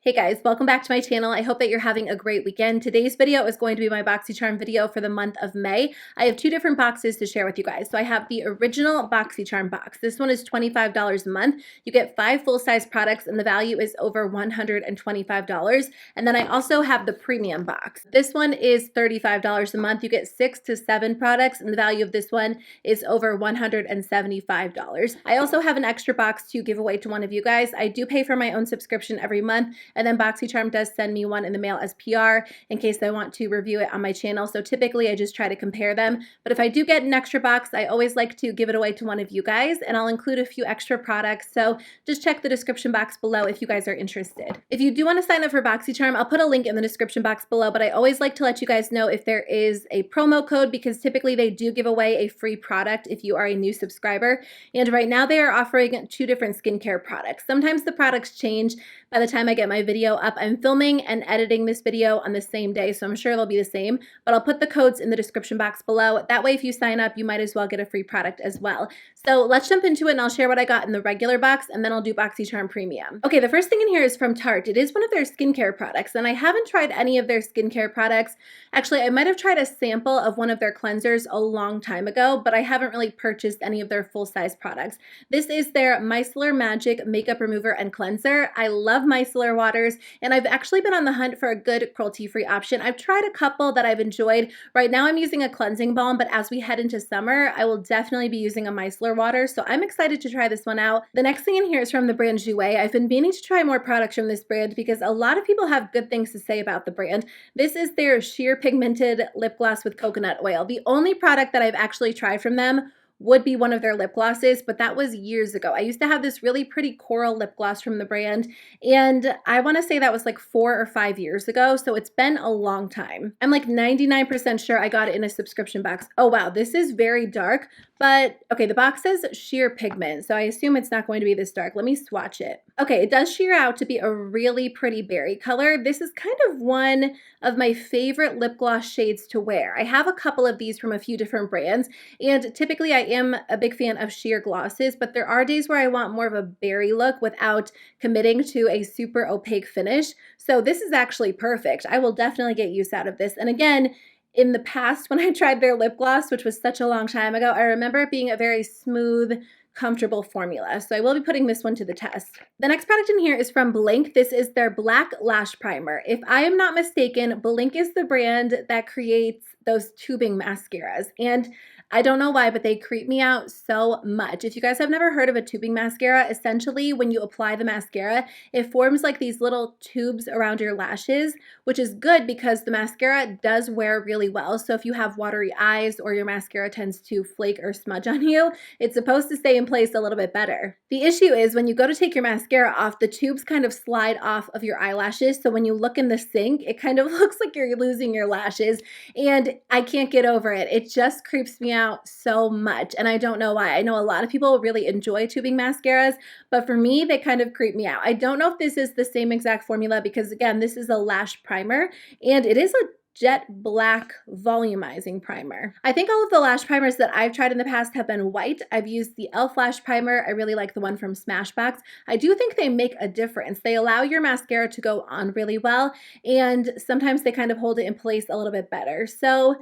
Hey guys, welcome back to my channel. I hope that you're having a great weekend. Today's video is going to be my Boxycharm video for the month of May. I have two different boxes to share with you guys. So I have the original Boxycharm box. This one is $25 a month. You get 5 full-size products and the value is over $125. And then I also have the premium box. This one is $35 a month. You get 6 to 7 products and the value of this one is over $175. I also have an extra box to give away to one of you guys. I do pay for my own subscription every month. And then Boxycharm does send me one in the mail as PR in case I want to review it on my channel. So typically I just try to compare them. But if I do get an extra box, I always like to give it away to one of you guys, and I'll include a few extra products. So just check the description box below if you guys are interested. If you do want to sign up for Boxycharm, I'll put a link in the description box below, but I always like to let you guys know if there is a promo code because typically they do give away a free product if you are a new subscriber. And right now they are offering 2 different skincare products. Sometimes the products change by the time I get my video up. I'm filming and editing this video on the same day, so I'm sure they'll be the same, but I'll put the codes in the description box below. That way, if you sign up, you might as well get a free product as well. So let's jump into it and I'll share what I got in the regular box and then I'll do Boxycharm Premium. Okay, the first thing in here is from Tarte. It is one of their skincare products and I haven't tried any of their skincare products. Actually, I might have tried a sample of one of their cleansers a long time ago, but I haven't really purchased any of their full-size products. This is their Micellar Magic Makeup Remover and Cleanser. I love micellar waters and I've actually been on the hunt for a good cruelty-free option. I've tried a couple that I've enjoyed. Right now I'm using a cleansing balm, but as we head into summer, I will definitely be using a micellar water, so I'm excited to try this one out. The next thing in here is from the brand JOUER. I've been meaning to try more products from this brand because a lot of people have good things to say about the brand. This is their sheer pigmented lip gloss with coconut oil. The only product that I've actually tried from them would be one of their lip glosses, but that was years ago. I used to have this really pretty coral lip gloss from the brand, and I want to say that was like 4 or 5 years ago, so it's been a long time. I'm like 99% sure I got it in a subscription box. Oh wow, this is very dark, but okay, the box says sheer pigment, so I assume it's not going to be this dark. Let me swatch it. Okay, it does sheer out to be a really pretty berry color. This is kind of one of my favorite lip gloss shades to wear. I have a couple of these from a few different brands, and typically I am a big fan of sheer glosses, but there are days where I want more of a berry look without committing to a super opaque finish. So this is actually perfect. I will definitely get use out of this. And again, in the past when I tried their lip gloss, which was such a long time ago, I remember it being a very smooth, comfortable formula. So I will be putting this one to the test. The next product in here is from BLINC. This is their Black Lash Primer. If I am not mistaken, BLINC is the brand that creates those tubing mascaras. And I don't know why, but they creep me out so much. If you guys have never heard of a tubing mascara, essentially when you apply the mascara, it forms like these little tubes around your lashes, which is good because the mascara does wear really well. So if you have watery eyes or your mascara tends to flake or smudge on you, it's supposed to stay in place a little bit better. The issue is when you go to take your mascara off, the tubes kind of slide off of your eyelashes. So when you look in the sink, it kind of looks like you're losing your lashes, and I can't get over it. It just creeps me out so much, and I don't know why. I know a lot of people really enjoy tubing mascaras, but for me, they kind of creep me out. I don't know if this is the same exact formula because again, this is a lash primer, and it is a jet black volumizing primer. I think all of the lash primers that I've tried in the past have been white. I've used the e.l.f. lash primer. I really like the one from Smashbox. I do think they make a difference. They allow your mascara to go on really well, and sometimes they kind of hold it in place a little bit better. So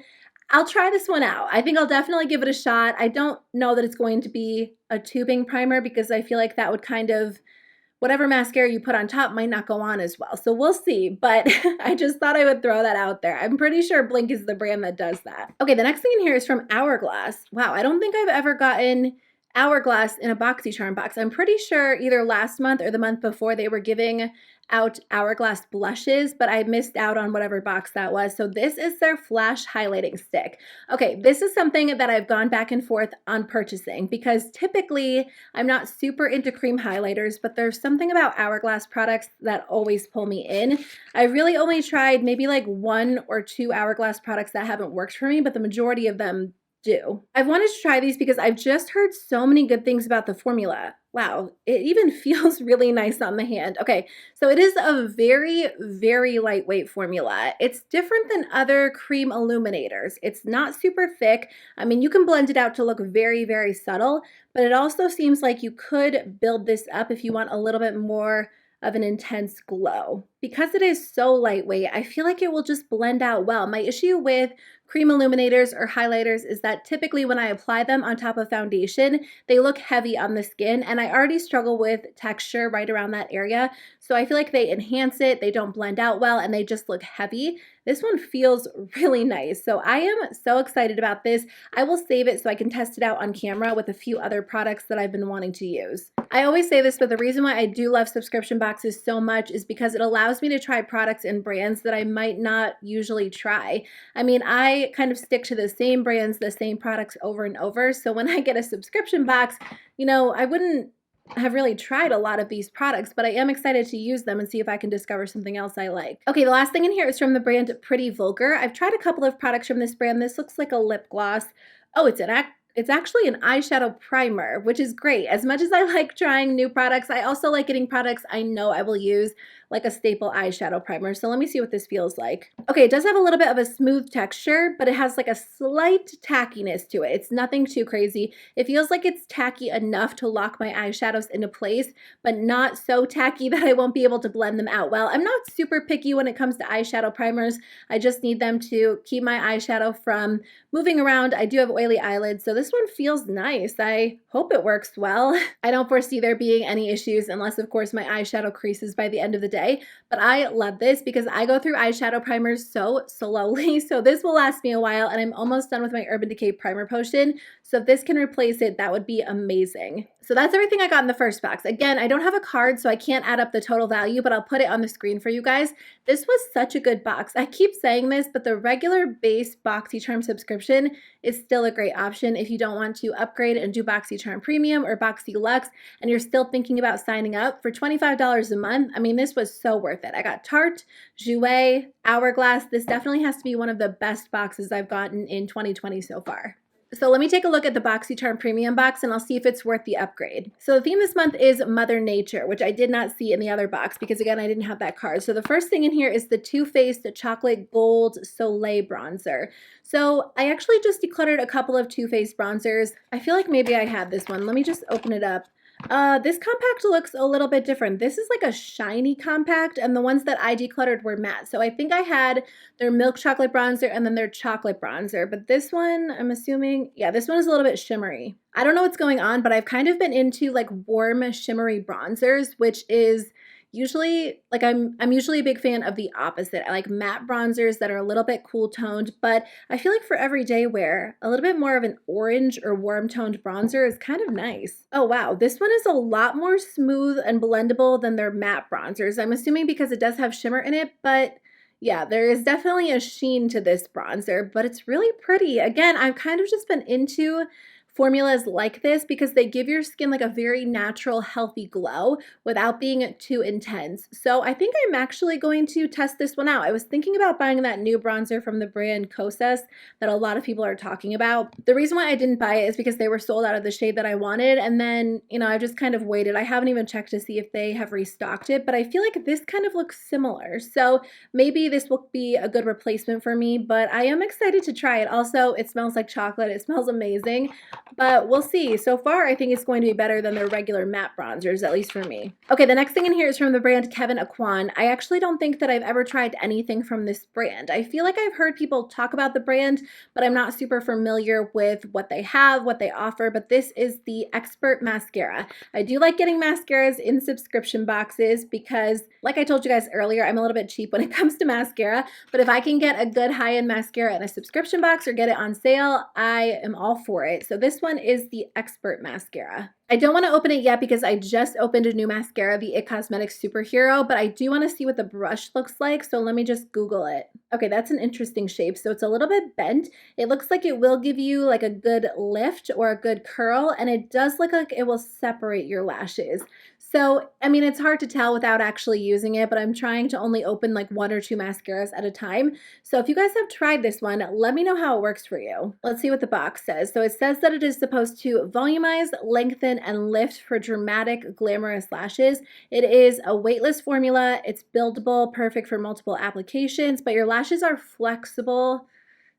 I'll try this one out. I think I'll definitely give it a shot. I don't know that it's going to be a tubing primer because I feel like that would kind of, whatever mascara you put on top might not go on as well. So we'll see, but I just thought I would throw that out there. I'm pretty sure BLINC is the brand that does that. Okay, the next thing in here is from Hourglass. Wow, I don't think I've ever gotten Hourglass in a Boxycharm box. I'm pretty sure either last month or the month before they were giving out Hourglass blushes, but I missed out on whatever box that was. So this is their Flash Highlighting Stick. Okay, this is something that I've gone back and forth on purchasing because typically I'm not super into cream highlighters, but there's something about Hourglass products that always pull me in. I really only tried maybe like 1 or 2 Hourglass products that haven't worked for me, but the majority of them do. I've wanted to try these because I've just heard so many good things about the formula. Wow, it even feels really nice on the hand. Okay, so it is a very, very lightweight formula. It's different than other cream illuminators. It's not super thick. I mean, you can blend it out to look very, very subtle, but it also seems like you could build this up if you want a little bit more of an intense glow. Because it is so lightweight, I feel like it will just blend out well. My issue with cream illuminators or highlighters is that typically when I apply them on top of foundation, they look heavy on the skin, and I already struggle with texture right around that area. So I feel like they enhance it, they don't blend out well, and they just look heavy. This one feels really nice. So I am so excited about this. I will save it so I can test it out on camera with a few other products that I've been wanting to use. I always say this, but the reason why I do love subscription boxes so much is because it allows me to try products and brands that I might not usually try. I mean, I kind of stick to the same brands, the same products over and over. So when I get a subscription box, you know, I wouldn't have really tried a lot of these products, but I am excited to use them and see if I can discover something else I like. Okay, the last thing in here is from the brand Pretty Vulgar. I've tried a couple of products from this brand. This looks like a lip gloss. Oh, it's actually an eyeshadow primer, which is great. As much as I like trying new products, I also like getting products I know I will use, like a staple eyeshadow primer. So let me see what this feels like. Okay, it does have a little bit of a smooth texture, but it has like a slight tackiness to it. It's nothing too crazy. It feels like it's tacky enough to lock my eyeshadows into place, but not so tacky that I won't be able to blend them out well. I'm not super picky when it comes to eyeshadow primers. I just need them to keep my eyeshadow from moving around. I do have oily eyelids, so this one feels nice. I hope it works well. I don't foresee there being any issues unless, of course, my eyeshadow creases by the end of the day. But I love this because I go through eyeshadow primers so slowly. So this will last me a while, and I'm almost done with my Urban Decay primer potion. So if this can replace it, that would be amazing. So that's everything I got in the first box. Again, I don't have a card, so I can't add up the total value, but I'll put it on the screen for you guys. This was such a good box. I keep saying this, but the regular base Boxycharm subscription is still a great option if you don't want to upgrade and do Boxycharm Premium or Boxy Luxe, and you're still thinking about signing up for $25 a month. I mean, this was so worth it. I got Tarte, JOUER, Hourglass. This definitely has to be one of the best boxes I've gotten in 2020 so far. So let me take a look at the Boxycharm Premium box and I'll see if it's worth the upgrade. So the theme this month is Mother Nature, which I did not see in the other box because, again, I didn't have that card. So the first thing in here is the Too Faced Chocolate Gold Soleil Bronzer. So I actually just decluttered a couple of Too Faced bronzers. I feel like maybe I had this one. Let me just open it up. This compact looks a little bit different. This is like a shiny compact, and the ones that I decluttered were matte. So I think I had their milk chocolate bronzer and then their chocolate bronzer. But this one, I'm assuming, yeah, this one is a little bit shimmery. I don't know what's going on, but I've kind of been into like warm shimmery bronzers, which is usually, like, I'm usually a big fan of the opposite. I like matte bronzers that are a little bit cool toned, but I feel like for everyday wear, a little bit more of an orange or warm toned bronzer is kind of nice. Oh wow, this one is a lot more smooth and blendable than their matte bronzers. I'm assuming because it does have shimmer in it, but yeah, there is definitely a sheen to this bronzer, but it's really pretty. Again, I've kind of just been into formulas like this because they give your skin like a very natural, healthy glow without being too intense. So I think I'm actually going to test this one out. I was thinking about buying that new bronzer from the brand Kosas that a lot of people are talking about. The reason why I didn't buy it is because they were sold out of the shade that I wanted, and then, you know, I just kind of waited. I haven't even checked to see if they have restocked it, but I feel like this kind of looks similar. So maybe this will be a good replacement for me, but I am excited to try it. Also, it smells like chocolate. It smells amazing. But we'll see. So far, I think it's going to be better than their regular matte bronzers, at least for me. Okay, the next thing in here is from the brand Kevyn Aucoin. I actually don't think that I've ever tried anything from this brand. I feel like I've heard people talk about the brand, but I'm not super familiar with what they have, what they offer, but this is the Expert Mascara. I do like getting mascaras in subscription boxes because, like I told you guys earlier, I'm a little bit cheap when it comes to mascara, but if I can get a good high-end mascara in a subscription box or get it on sale, I am all for it. So this one is the Expert Mascara. I don't want to open it yet because I just opened a new mascara, the IT Cosmetics Superhero, but I do want to see what the brush looks like, so let me just Google it. Okay, that's an interesting shape. So it's a little bit bent. It looks like it will give you like a good lift or a good curl, and it does look like it will separate your lashes. So, I mean, it's hard to tell without actually using it, but I'm trying to only open like 1 or 2 mascaras at a time. So if you guys have tried this one, let me know how it works for you. Let's see what the box says. So it says that it is supposed to volumize, lengthen, and lift for dramatic, glamorous lashes. It is a weightless formula. It's buildable, perfect for multiple applications, but your lashes are flexible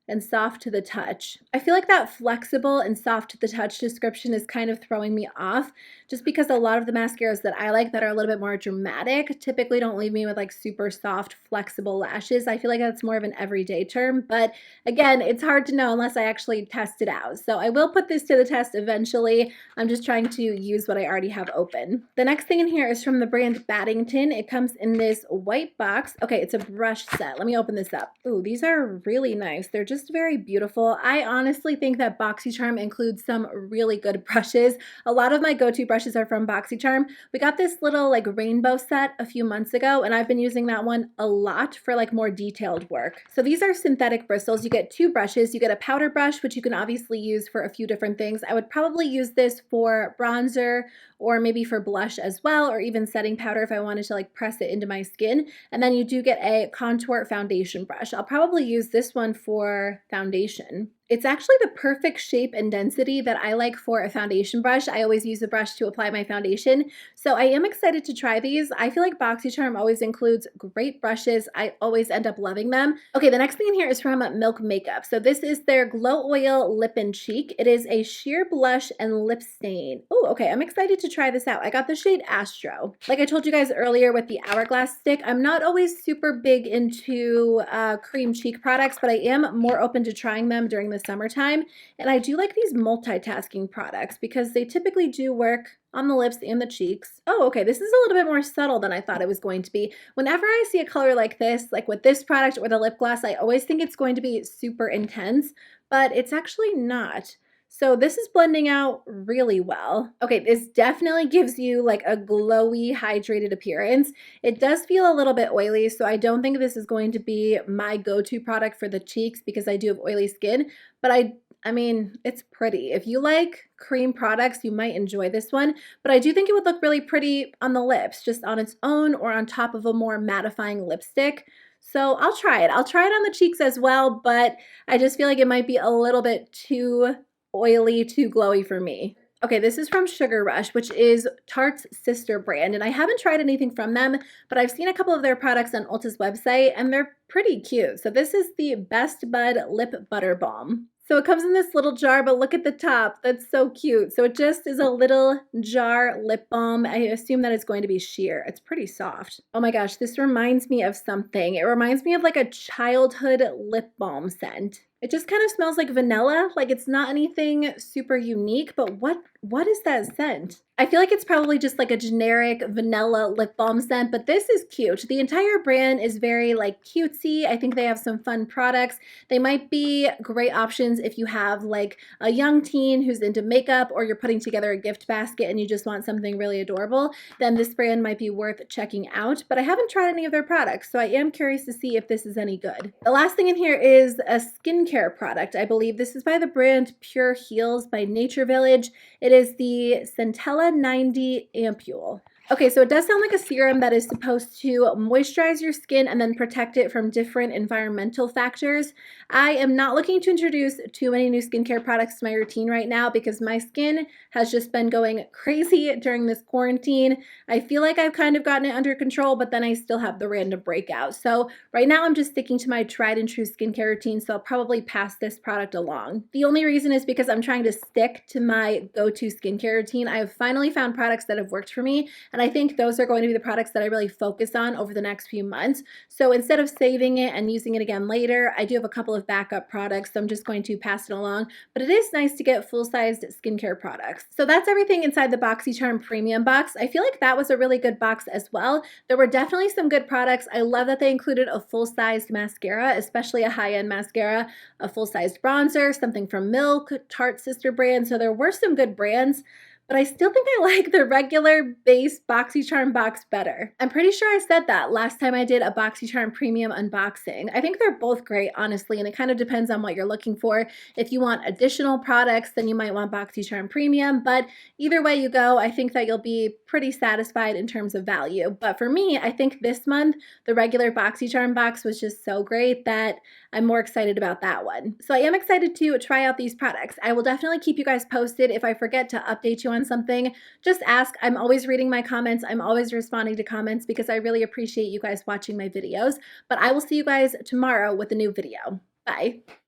and soft to the touch. I feel like that flexible and soft to the touch description is kind of throwing me off just because a lot of the mascaras that I like that are a little bit more dramatic typically don't leave me with like super soft, flexible lashes. I feel like that's more of an everyday term, but again, it's hard to know unless I actually test it out. So I will put this to the test eventually. I'm just trying to use what I already have open. The next thing in here is from the brand Battington. It comes in this white box. Okay, it's a brush set. Let me open this up. Ooh, these are really nice. They're just very beautiful. I honestly think that Boxycharm includes some really good brushes. A lot of my go-to brushes are from Boxycharm. We got this little like rainbow set a few months ago, and I've been using that one a lot for like more detailed work. So these are synthetic bristles. You get two brushes. You get a powder brush, which you can obviously use for a few different things. I would probably use this for bronzer or maybe for blush as well, or even setting powder if I wanted to like press it into my skin. And then you do get a contour foundation brush. I'll probably use this one for foundation. It's actually the perfect shape and density that I like for a foundation brush. I always use a brush to apply my foundation. So I am excited to try these. I feel like Boxycharm always includes great brushes. I always end up loving them. Okay, the next thing in here is from Milk Makeup. So this is their Glow Oil Lip and Cheek. It is a sheer blush and lip stain. Oh, okay, I'm excited to try this out. I got the shade Astro. Like I told you guys earlier with the Hourglass stick, I'm not always super big into cream cheek products, but I am more open to trying them during the summertime. And I do like these multitasking products because they typically do work on the lips and the cheeks. Oh, okay, this is a little bit more subtle than I thought it was going to be. Whenever I see a color like this, like with this product or the lip gloss, I always think it's going to be super intense, but it's actually not. So this is blending out really well. Okay, this definitely gives you like a glowy, hydrated appearance. It does feel a little bit oily, so I don't think this is going to be my go-to product for the cheeks because I do have oily skin, but I mean, it's pretty. If you like cream products, you might enjoy this one, but I do think it would look really pretty on the lips, just on its own or on top of a more mattifying lipstick. So I'll try it. I'll try it on the cheeks as well, but I just feel like it might be a little bit too oily, too glowy for me. Okay, this is from Sugar Rush, which is Tarte's sister brand, and I haven't tried anything from them, but I've seen a couple of their products on Ulta's website, and they're pretty cute. So this is the Best Bud Lip Butter Balm. So it comes in this little jar, but look at the top. That's so cute. So it just is a little jar lip balm. I assume that it's going to be sheer. It's pretty soft. Oh my gosh, this reminds me of something. It reminds me of like a childhood lip balm scent. It just kind of smells like vanilla. Like it's not anything super unique, but what is that scent? I feel like it's probably just like a generic vanilla lip balm scent, but this is cute. The entire brand is very like cutesy. I think they have some fun products. They might be great options if you have like a young teen who's into makeup or you're putting together a gift basket and you just want something really adorable, then this brand might be worth checking out. But I haven't tried any of their products, so I am curious to see if this is any good. The last thing in here is a skincare product. I believe this is by the brand PureHeals by Nature Village. It is the Centella 90 Ampule. Okay, so it does sound like a serum that is supposed to moisturize your skin and then protect it from different environmental factors. I am not looking to introduce too many new skincare products to my routine right now because my skin has just been going crazy during this quarantine. I feel like I've kind of gotten it under control, but then I still have the random breakouts. So right now I'm just sticking to my tried and true skincare routine, so I'll probably pass this product along. The only reason is because I'm trying to stick to my go-to skincare routine. I have finally found products that have worked for me, and I think those are going to be the products that I really focus on over the next few months. So instead of saving it and using it again later, I do have a couple of backup products, so I'm just going to pass it along. But it is nice to get full-sized skincare products. So that's everything inside the Boxycharm Premium box. I feel like that was a really good box as well. There were definitely some good products. I love that they included a full-sized mascara, especially a high-end mascara, a full-sized bronzer, something from Milk, Tarte sister brand. So there were some good brands, but I still think I like the regular base Boxycharm box better. I'm pretty sure I said that last time I did a Boxycharm Premium unboxing. I think they're both great, honestly, and it kind of depends on what you're looking for. If you want additional products, then you might want Boxycharm Premium, but either way you go, I think that you'll be pretty satisfied in terms of value. But for me, I think this month, the regular Boxycharm box was just so great that I'm more excited about that one. So I am excited to try out these products. I will definitely keep you guys posted. If I forget to update you on something, just ask. I'm always reading my comments. I'm always responding to comments because I really appreciate you guys watching my videos. But I will see you guys tomorrow with a new video. Bye.